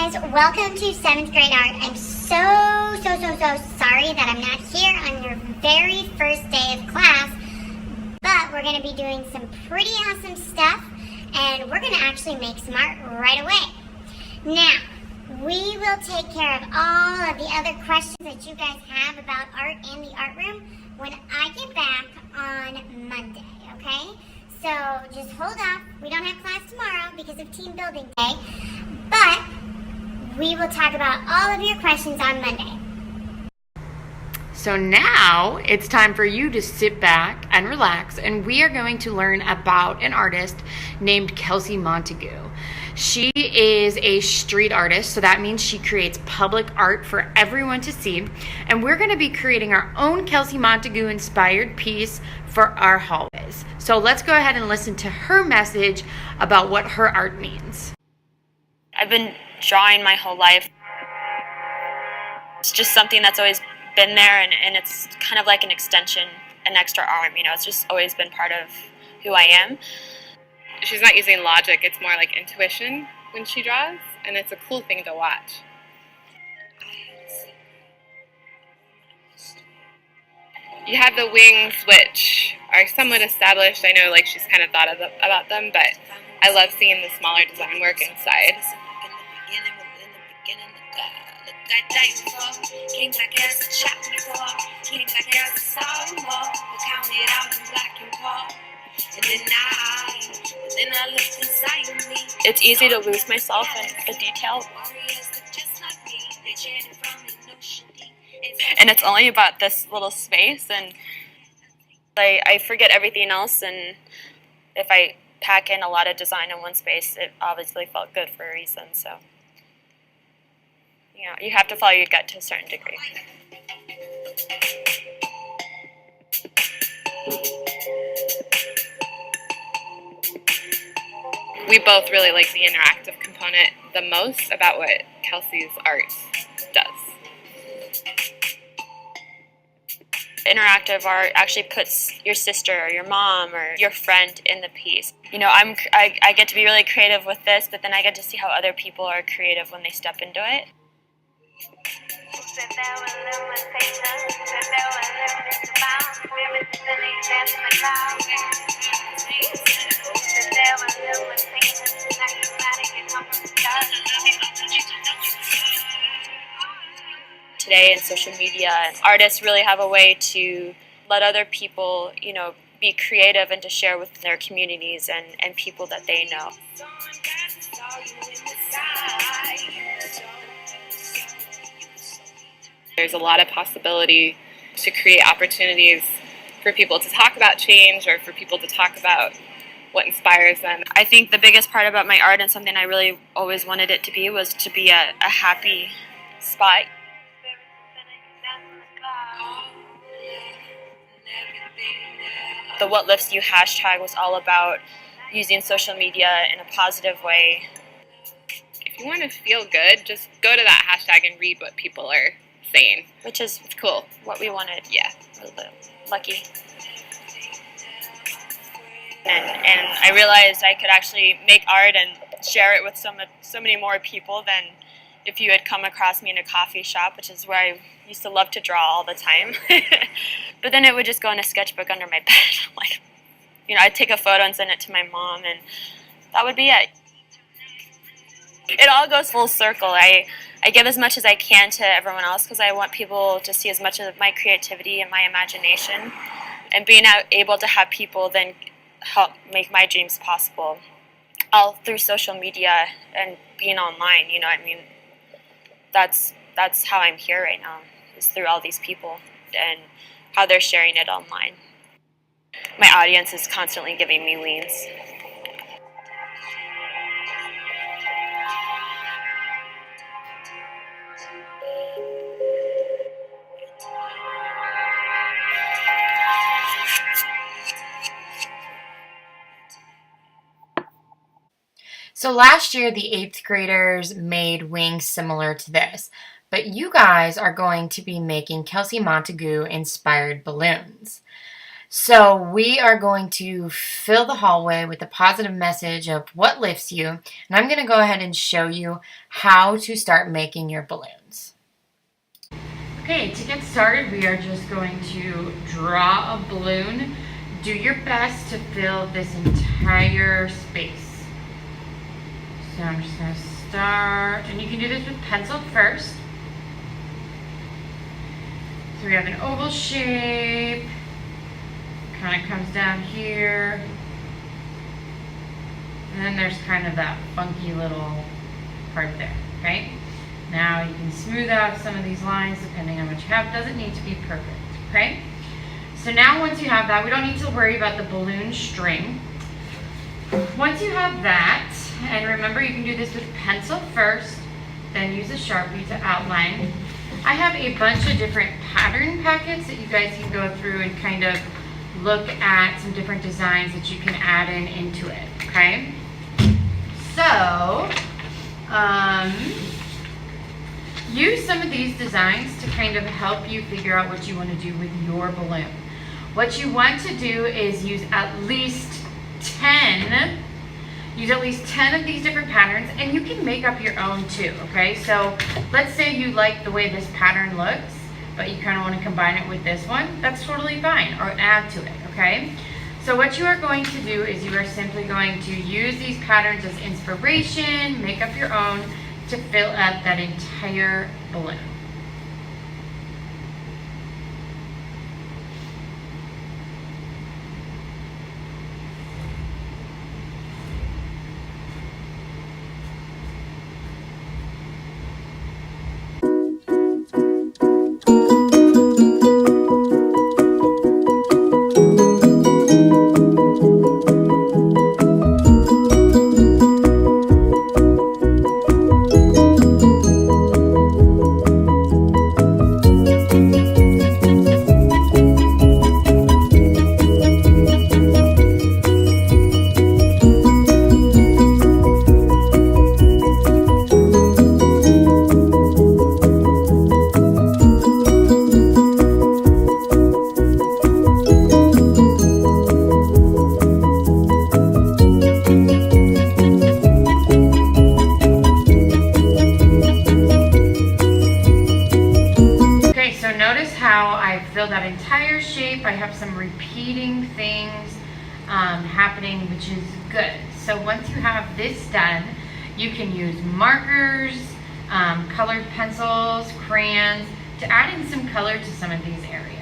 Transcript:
guys, welcome to 7th grade art. I'm so sorry that I'm not here on your very first day of class, but we're going to be doing some pretty awesome stuff, and we're going to actually make some art right away. Now, we will take care of all of the other questions that you guys have about art in the art room when I get back on Monday, okay? So just hold off. We don't have class tomorrow because of team building day, but we will talk about all of your questions on Monday. So now it's time for you to sit back and relax, and we are going to learn about an artist named Kelsey Montague. She is a street artist, so that means she creates public art for everyone to see, and we're going to be creating our own Kelsey Montague inspired piece for our hallways. So let's go ahead and listen to her message about what her art means. I've been drawing my whole life. It's just something that's always been there, and it's kind of like an extension, an extra arm, it's just always been part of who I am. She's not using logic, it's more like intuition when she draws, and it's a cool thing to watch. You have the wings, which are somewhat established. I know she's kind of thought about them, but I love seeing the smaller design work inside. It's easy to lose myself in the detail. And it's only about this little space, and I forget everything else, and if I pack in a lot of design in one space, it obviously felt good for a reason, so you have to follow your gut to a certain degree. We both really like the interactive component the most about what Kelsey's art does. Interactive art actually puts your sister or your mom or your friend in the piece. I get to be really creative with this, but then I get to see how other people are creative when they step into it. Today in social media, artists really have a way to let other people, be creative and to share with their communities and people that they know. There's a lot of possibility to create opportunities for people to talk about change or for people to talk about what inspires them. I think the biggest part about my art, and something I really always wanted it to be, was to be a happy spot. The What Lifts You hashtag was all about using social media in a positive way. If you want to feel good, just go to that hashtag and read what people are saying. Which is it's cool. What we wanted. Yeah. Lucky. And I realized I could actually make art and share it with so many more people than if you had come across me in a coffee shop, which is where I used to love to draw all the time. But then it would just go in a sketchbook under my bed. I'd take a photo and send it to my mom, and that would be it. It all goes full circle. I give as much as I can to everyone else because I want people to see as much of my creativity and my imagination, and being able to have people then help make my dreams possible, all through social media and being online. That's how I'm here right now, is through all these people and how they're sharing it online. My audience is constantly giving me leads. So last year, the 8th graders made wings similar to this, but you guys are going to be making Kelsey Montague inspired balloons. So we are going to fill the hallway with the positive message of what lifts you. And I'm going to go ahead and show you how to start making your balloons. Okay, to get started, we are just going to draw a balloon. Do your best to fill this entire space. So I'm just going to start, and you can do this with pencil first. So we have an oval shape, kind of comes down here, and then there's kind of that funky little part there, okay? Now you can smooth out some of these lines depending on what you have. Doesn't need to be perfect, okay? So now once you have that, we don't need to worry about the balloon string. Once you have that, and remember you can do this with pencil first, then use a Sharpie to outline. I have a bunch of different pattern packets that you guys can go through and kind of look at some different designs that you can add into it, okay? So, use some of these designs to kind of help you figure out what you want to do with your balloon. What you want to do is use at least 10 of these different patterns, and you can make up your own too, okay? So let's say you like the way this pattern looks, but you kind of want to combine it with this one. That's totally fine, or add to it, okay? So what you are going to do is you are simply going to use these patterns as inspiration, make up your own to fill up that entire balloon. Fill that entire shape. I have some repeating things happening, which is good. So once you have this done, you can use markers, colored pencils, crayons to add in some color to some of these areas.